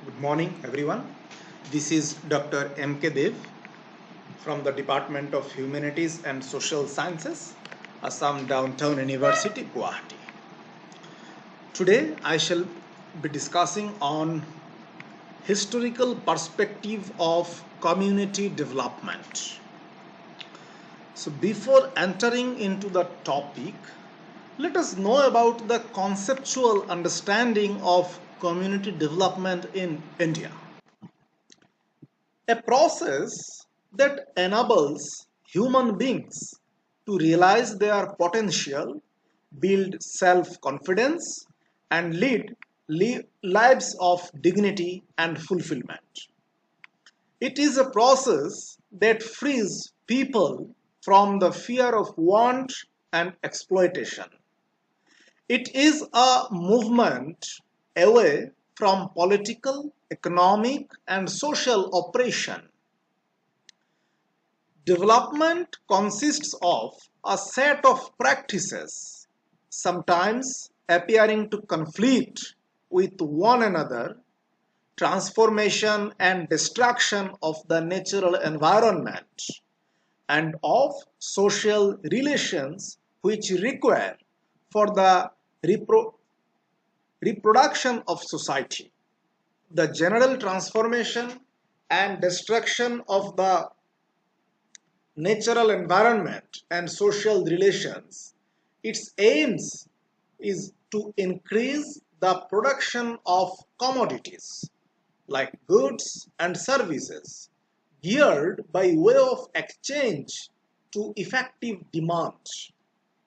Good morning, everyone. This is Dr. M.K. Dev from the Department of Humanities and Social Sciences, Assam Downtown University, Guwahati. Today, I shall be discussing on historical perspective of community development. So, before entering into the topic, let us know about the conceptual understanding of community development in India. A process that enables human beings to realize their potential, build self confidence, and lead lives of dignity and fulfillment. It is a process that frees people from the fear of want and exploitation. It is a movement away from political, economic, and social oppression. Development consists of a set of practices, sometimes appearing to conflict with one another, transformation and destruction of the natural environment, and of social relations which require for the reproduction of society. The general transformation and destruction of the natural environment and social relations, its aims is to increase the production of commodities like goods and services geared by way of exchange to effective demand.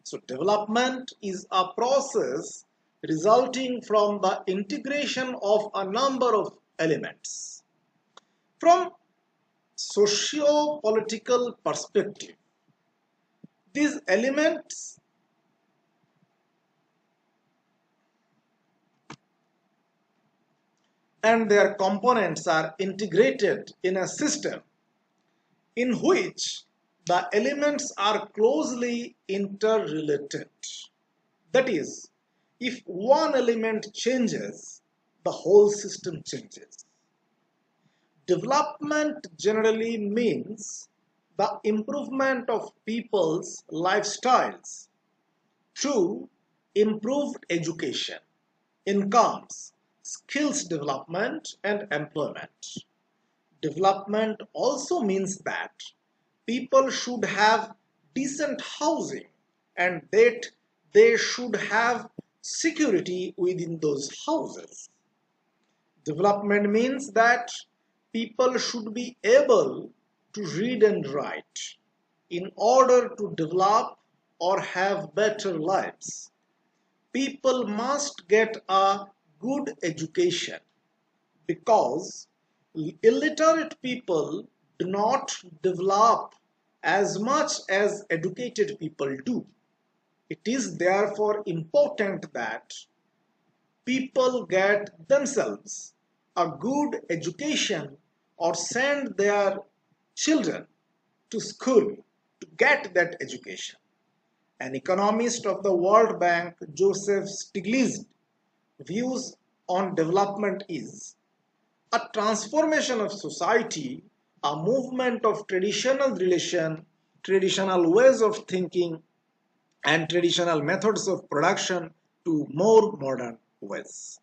So development is a process resulting from the integration of a number of elements. From socio-political perspective, these elements and their components are integrated in a system in which the elements are closely interrelated. That is, if one element changes, the whole system changes. Development generally means the improvement of people's lifestyles through improved education, incomes, skills development, and employment. Development also means that people should have decent housing and that they should have security within those houses. Development means that people should be able to read and write in order to develop or have better lives. People must get a good education because illiterate people do not develop as much as educated people do. It is therefore important that people get themselves a good education or send their children to school to get that education. An economist of the World Bank, Joseph Stiglitz, views on development is a transformation of society, a movement of traditional relation, traditional ways of thinking, and traditional methods of production to more modern ways.